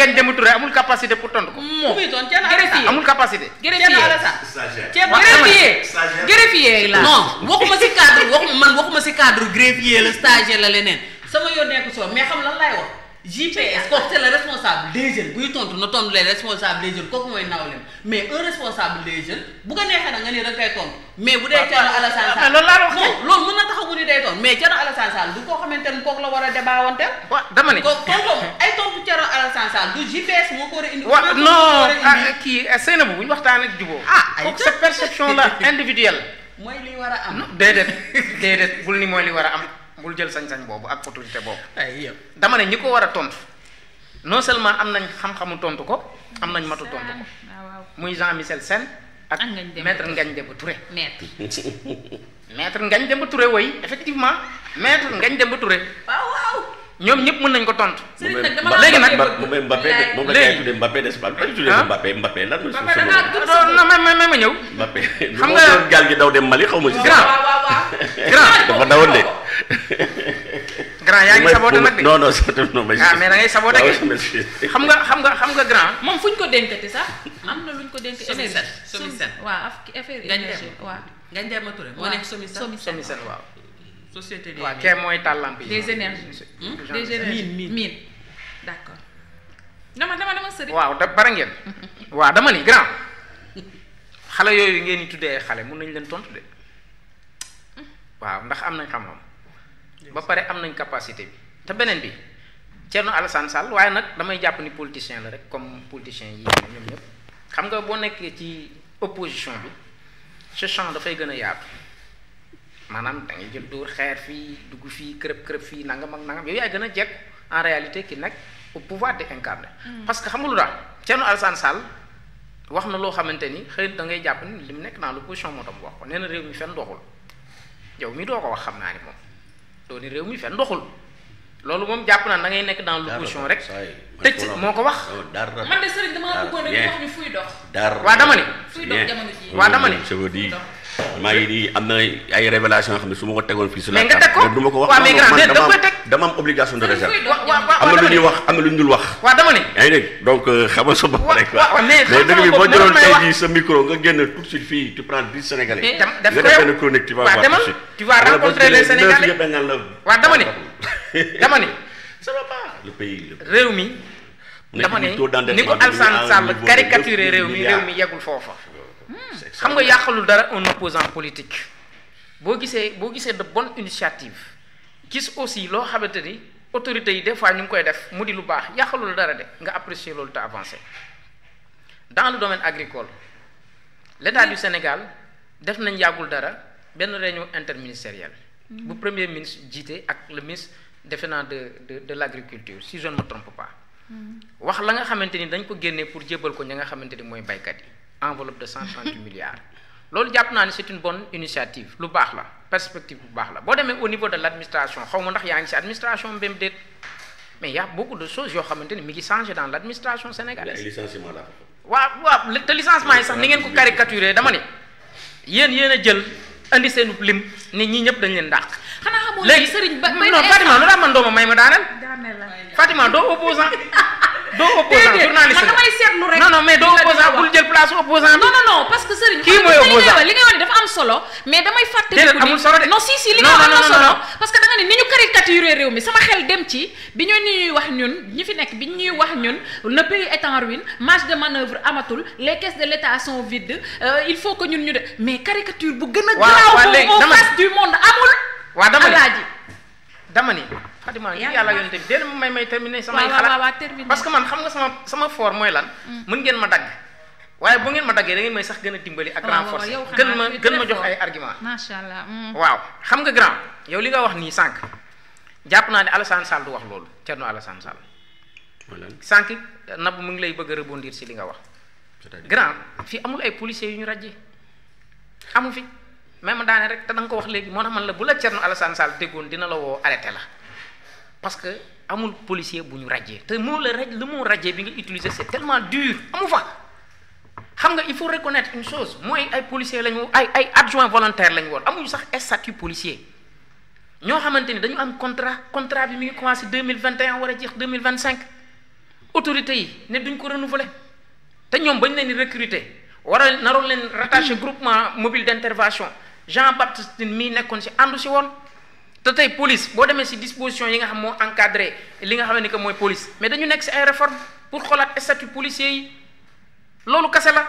Ngagne Demba Touré amul capacité pour tontu ko. amul capacité. greffier la non waxuma si cadre greffier la stagiaire la leneen sama yoon nekk soo mais xam lan lay wax JPS kooku c'est le responsable des jeunes buy tontu na tontu les responsables des jeunes kooku mooy nawlem mais un responsable des jeunes bu ko neexee nag nga ne da nga koy tontu mais bu dee Thierno Alassane Sall loolu laa la wax non loolu mën na taxaw mu ni day tontu mais Thierno Alassane Sall du koo xamante ne kooku la war a débaawanteel. waaw dama ne kooku tontu Thierno Alassane Sall du JPS moo ko war a indi. waaw non kii Seynabou bu ñu waxtaan ak jubóo. kooku sa perception la individuelle. mooy li war a am. déedéet bul ni mooy li war a am. bul jël sañ-sañ boobu ak autorité boobu. dama ne ñi ko war a tontu non seulement am nañ xam-xamu tontu ko am nañ matu tontu ko muy Jean-Michel Sène ak maître Ngagne Demba Touré. maître Ngagne Demba Touré woy effectivement maître Ngagne Demba Touré. waaw. ñoom ñëpp mën nañ ko tontu. léegi nag Mbappé moom la koy tuddee Mbappé n'est-ce pas Mbappé lan mooy non ma ñëw. Mbappé xam nga gaal gi daw dem Mali xaw ma si. grand dafa dawoon de. grand yaa ngi saboté nag de. non mais mais da ngay saboté xam nga grand. moom fu ñu ko dénkati sax am na lu ñu ko dénk énergie. Somisen waaw affaire énergie waaw. Ngagne Demba Touré moo nekk Somisen waaw. société des waaw kee mooy tàllamp yi. des énergies. des énergies mine d'accord. dama sëriñ. waaw bara ngeen. waaw dama ni grand xale yooyu ngeen di tuddee xale mun nañ leen tontu de waaw ndax am nañ xam-xam ba pare am nañ capacité bi te beneen bi Thierno Alassane Sall waaye nag damay jàpp ni politicien la rek comme politicien yi ñoom ñëpp xam nga boo nekkee ci opposition bi ce champ dafay gën a yaatu. maanaam da ngay jël dóor xeer fii dugg fii kërëb fii nangam ak nangam yow yaay gën a jekk en réalité ki nekk au pouvoir de incarner. parce que xam nga lu daal Thierno Alassane Sall wax na loo xamante ni xëy na da ngay jàpp ni li mu nekk dans l'opposition moo tax wax ko nee na réew mi fenn doxul yow mi doo ko wax xam naa ni moom doo ni réew mi fenn doxul loolu moom jàpp naa da ngay nekk dans l'opposition rek tëj moo ko wax. man de sëriñ dama bëggoon rek wax ñu fuy dox. waa dama ni. fuy dox jamono jii waa dama ni. maa ngi nii am na ay révélation yoo xam ne su ma ko tegoon fii. mais nga teg ko du ma ko wax. waaw mais grand da nga koy teg dama am obligation de réserve. am na lu ñuy wax am na lu ñu dul wax. waaw dama ni. yaa ngi dégg donc xamal sa bopp rek. mais dëgg bi boo jëloon tey jii sa micro nga génn tout de suite fii tu prends 10 Sénégalais. nga def benn chronique tu vas voir tout de suite. tu vas rencontrer les Sénégalais waaw dama ni. dama ni. ça va pas le pays. réew mi. dama ni ni ko Alassane Sall caricaturé réew mi yeggul foofa. xam nga yàqalul dara un opposant politique boo gisee de bonne initiative gis aussi loo xamante ni autorités yi des fois ñu ngi koy def mu di lu baax yàqalul dara de nga apprécier loolu te avancer. dans le domaine agricole l'État du Sénégal def nañ yàggul dara benn réunion interministérielle bu premier ministre jiite ak le ministre defe naa de l'agriculture si je ne me trompe pas wax la nga xamante ni dañ ko génnee pour jébbal ko ña nga xamante ni mooy baykat yi enveloppe de 130 milliards loolu jàpp naa ni c'est une bonne initiative lu baax la perspective bu baax la boo demee au niveau de l'administration xaw ma ndax yaa ngi ci administration mbém déet mais y a beaucoup de choses yoo xamante ni mi ngi changé dans l'administration sénégalaise. licenciement la waaw te licenciement yi sax ni ngeen ko caricaturé dama ne yéen a jël indi seen lim ni ñi ñëpp dañ leen dàq. xanaa xamoo léegi sëriñ ba non Fatima lu tax man doo ma may ma daaneel. Fatima doo opposant journaliste man damay seetlu rek. non mais doo opposant bul jël place opposant. non parce que sëriñ. kii mooy opposant li ngay wax dafa am solo mais damay fàttali. déedéet amul solo de. non si li nga wax am na solo parce que da nga ne ni ñu caricaturé réew mi sama xel dem ci bi ñuy wax ñun ñi fi nekk bi ñuy wax ñun le pays est en ruine marge de manœuvre amatul les caisses de l'État sont vides il faut que ñun ñu de mais caricature bu gën a. grave au face du monde amul. waaw dama ni Fatima yàlla yonte bi déedéet ma may terminer samay xalaat parce que man xam nga sama fort mooy lan mën ngeen ma dagg waaye bu ngeen ma daggee da ngeen may sax gën a dimbali ak renforcer gën ma jox ay argument macha allah waaw xam nga grand yow li nga wax nii sànq jàpp naa ne Alassane Sall du wax loolu Thierno Alassane Sall sànq nab mu ngi lay bëgg a rebondir si li nga wax grand fii amul ay policiers yu ñu ràjjee amu fi même daane rek te da nga ko wax léegi moo tax man la bu la Thierno Alassane Sall déggoon dina la woo arrêté la parce que amul policier bu ñu ràjjee te moo la le mot ràjjee bi nga utiliser c'est tellement dur amu fa xam nga il faut reconnaître une chose mooy ay policiers lañu ay adjoint volontaire lañu woon amuñu sax statut policier ñoo xamante ni dañu am contrat bi mi ngi commencé 2021 war a jeex 2025 autorités yi ne duñ ko renouveler te ñoom bañ leen di recruter war a naroon leen rattaché groupement mobile d'intervention Jean-Baptiste Tine mii nekkoon si àndu si woon te tey police boo demee si disposition yi nga xam moo encadré li nga xam ne que mooy police mais dañu nekk si ay réformes pour xoolaat statut policier yi loolu kese la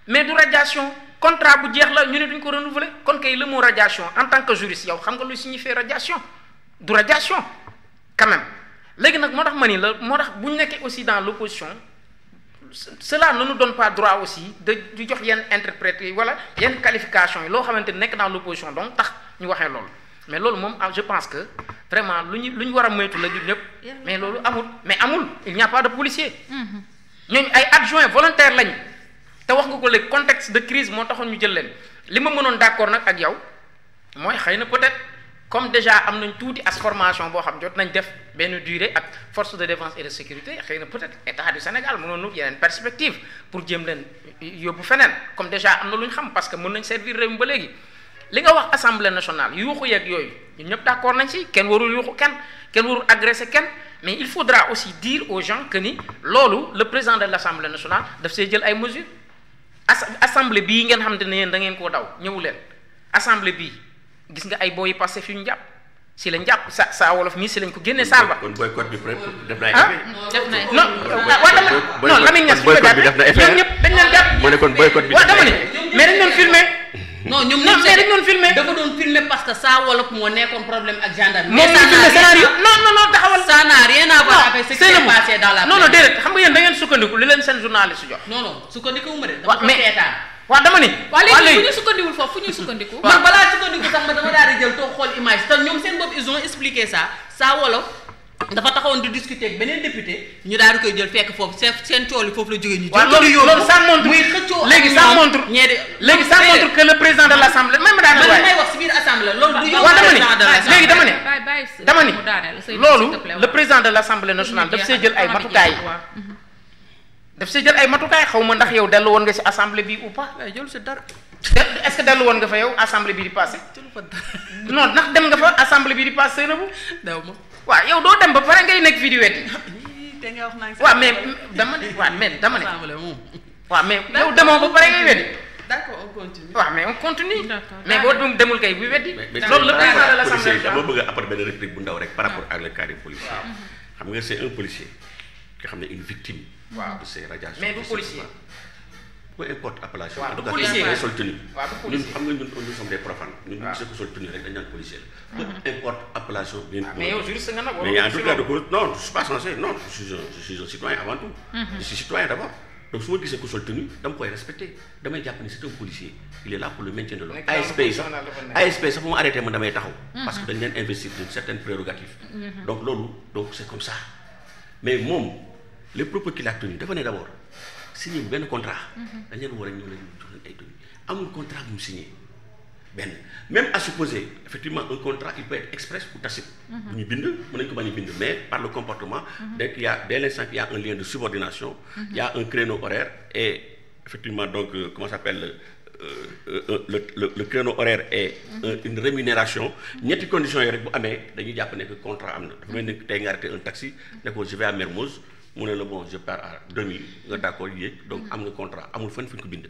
mais du radiation contrat bu jeex la ñu ne duñ ko renouveler kon kay le mot radiation en tant que juriste yow xam nga luy signifier radiation du radiation quand même léegi nag moo tax ma ni la moo tax bu ñu nekkee aussi dans l'opposition cela ne nous donne pas droit aussi de jox yenn interpréter wala yenn qualification yi loo xamante ni nekk dans l'opposition donc tax ñu waxee loolu mais loolu moom je pense que vraiment lu ñu war a moytu la ñun ñëpp mais loolu amul il n'y a pas de policier ñooñu ay adjoints volontaires lañ te wax nga ko léegi contexte de crise moo taxoon ñu jël leen li ma mënoon d'accord nag ak yow mooy xëy na peut-être comme déjà am nañ tuuti as formation boo xam jot nañ def benn durée ak force de défense et de sécurité xëy na peut-être état du Sénégal mënoon na yeneen perspective pour jéem leen yóbbu feneen comme déjà am na lu ñu xam parce que mën nañ servir réew mi ba léegi li nga wax assemblée nationale yuuxu yeeg yooyu ñun ñëpp d'accord nañ ci kenn warul yuuxu kenn warul agresser kenn mais il faudra aussi dire aux gens que ni loolu le président de l'assemblée nationale daf see jël ay mesures assemblée bii ngeen xamante ne yéen da ngeen koo daw ñëwu leen assemblée bii gis nga ay booy yi passé fi ñu jàpp si lañ jàpp sa wolof mii si lañ ko génnee saal ba. kon boycott bi def na effet. non Lamine Niass fi ko jàppee ñoom ñëpp dañ leen jàpp. mu ne kon boycott bi dama ne mais dañ doon filmer. non ñoom mais dañ doon filmer. dafa doon filmer parce que saa wolof moo nekkoon problème ak gendarme. moom ñu filmer scénario non taxawal. ça n'a rien à voir avec ce qui s'est passé dans la. non déedéet xam nga yéen da ngeen sukkandiku li leen seen journaliste jox. non sukkandiku wu ma de. dama ko seetaan. waaw dama ni. waaw léegi fu ñu sukkandiwul foofu fu ñuy sukkandiku. man balaa sukkandiku sax ma dama daal di jël toog xool image te ñoom seen bopp ils ont expliqué ça saa wolof dafa taxawoon di discuter ak beneen député ñu daal di koy jël fekk foofu seen tool yi foofu la jógee ñu. waaw loolu ça montre muy xëccoo léegi ça montre que le président de l'assemblée même daanaka waaye may wax ci biir assemblée loolu du yow léegi dama ne loolu le président de l'assemblée nationale daf see jël ay matukaay daf see jël ay matukaay xaw ma ndax yow dellu woon nga ci assemblée bi ou pas. jël si dara. est-ce que dellu woon nga fa yow assemblée bi di passé. non ndax dem nga fa assemblée bi di passé Seynabou. daw ma. waaw yow doo dem ba pare ngay nekk fii di wetti. te nga wax naa waaw mais dama ne waaw mais yow demoo ba pare ngay wetti. d'accord on continue. waaw mais on continue. mais boo demul kay bu wetti. loolu le président de l'assemblée dama bëgg a apporter benn réplique bu ndaw rek par rapport ak le cas des policiers. xam nga c'est un policier nga xam ne une victime. de ces radiations. mais du policier. peu importe appellation. waaw du policier en tout cas sol tenue. waaw du policier ñun xam nga nous sommes des profanes. ñun ñu gisee ko sol tenue rek dañu naan policier la. peu importe appellation. mais yow juriste nga nag mais en tout cas de cause non je suis pas censé non je suis un citoyen avant tout. je suis citoyen d'abord. donc su ma gisee ko sol tenue dama koy respecter damay jàpp ni c'est un policier il est là pour le maintien de l'ordre. ASP sax bu ma arrêté man damay taxaw. parce que dañ leen investir d'une certaine prérogative. donc loolu donc c'est comme ça mais moom les propos qu'il a tenus dafa ne d'abord signé benn contrat. dañ leen war a ñëw leen jox leen ay tenue amul contrat bu mu signé benn même à supposer effectivement un contrat il peut être express ou tacite. bu ñu bind mën nañu ko bañ a bind mais par le comportement. dès l'instant qu'il y a un lien de subordination. il y a un créneau horaire et effectivement donc comment ça s'appelle le créneau horaire et une rémunération. ñetti conditions yi rek bu amee dañuy jàpp ne que contrat am na dafa mel ni tey nga arrêté un taxi ne ko je vais à Mermoz mu ne la bon je pars à 2000 nga d'accord yéeg donc am nga contrat amul fenn fu ñu ko bind.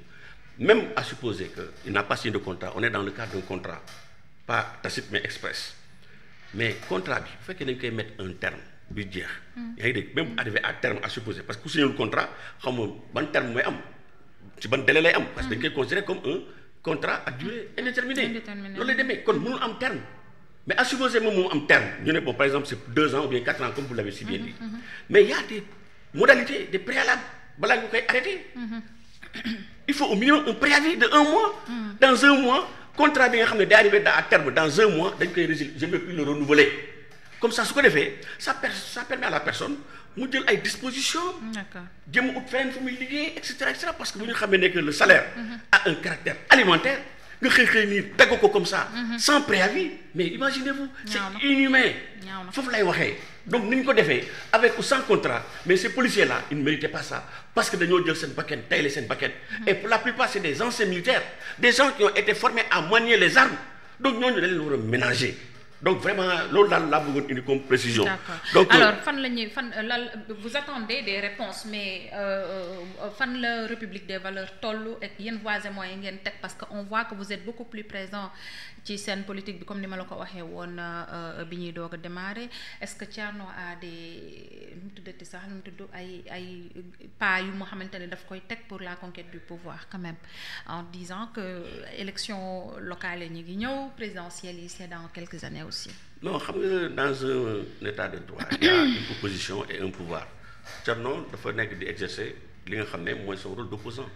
même à supposer que il n'a pas signé de contrat on est dans le cadre d'un contrat pas tacite mais express mais contrat bi bu fekkee dañ koy mettre un terme bi jeex. yaa ngi dégg même arrivé à terme à supposer parce que ku signé le contrat xam nga ban terme mooy am ci ban délai lay am. parce que dañ koy considérer comme un contrat à durée indéterminée. loolu lay demee kon mënul am terme. mais à supposer moom moom am terme ñu ne bon par exemple c'est 2 ans ou bien 4 ans comme vous l'avez si bien dit. mais il y a des modalités des préalables balaa nga koy arrêter. il faut au minimum un préavis de 1 mois. dans 1 mois contrat bi nga xam ne day arrivé à terme dans 1 mois dañ koy résilier je ne vais plus le renouveler comme ça su ko defee ça permet à la personne mu jël ay dispositions. jëm ut fenn fu muy liggéey et cetera parce que bu ñu xamee ne que le salaire. a un caractère alimentaire nga xëy nii teg ko comme ça. sans préavis mais imaginez-vous. c'est inhumain. foofu lay waxee. donc ni ñu ko defee avec ou sans contrat mais ces policiers là ils ne méritaient pas ça parce que dañoo jël seen bakkan tayle seen bakkan. et pour la plupart c'est des anciens militaires des gens qui ont été formés à manier les armes donc ñooñu dañ leen war a ménager donc vraiment loolu daal laa bëggoon indi comme précision. D'accord. Donc alors vous attendez des réponses mais fan la République des valeurs toll ak yenn voies et moyens ngeen teg parce que on voit que vous êtes beaucoup plus présent ci seen politique bi comme ni ma la ko waxee woon bi ñuy doog a démarrer est-ce que Thierno a des nu mu tuddati sax nu mu tudd ay pas yu mu xamante ne daf koy teg pour la conquête du pouvoir quand même en disant que élection locale yi ñu ngi ñëw présidentielle yi c'est dans quelques années aussi. Non, xam nga dans un état de droit il y a une opposition et un pouvoir Thierno dafa nekk di exercer li nga xam ne mooy son rôle d'opposant.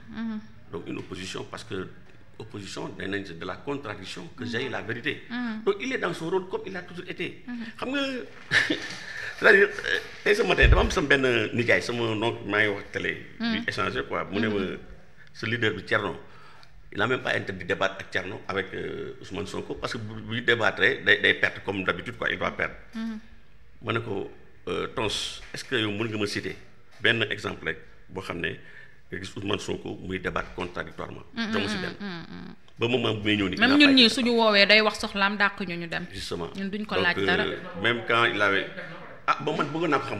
Donc une opposition parce que opposition day nañ de la contradiction que j'ai la vérité. Donc il est dans son rôle comme il a toujours été. xam nga c'est-à-dire tey ce matin dama am sama benn nijaay sama donc maa ngi wax télé. di échanger quoi mu ne ma ce leader bi Thierno. Il n'a même pas interdit de débattre avec Thierno, avec Ousmane Sonko, parce que si il débattrait, il perd comme d'habitude, quoi, il va perdre. Je me dis, Tons, est-ce que vous pouvez me citer un exemple où Ousmane Sonko débattre contradictoirement? Je me cite. Même nous, si nous avons des wax soxlam dak ñu dem. Justement. Ñun duñ ko laaj dara. Même quand il avait bon man bëgg na ko xam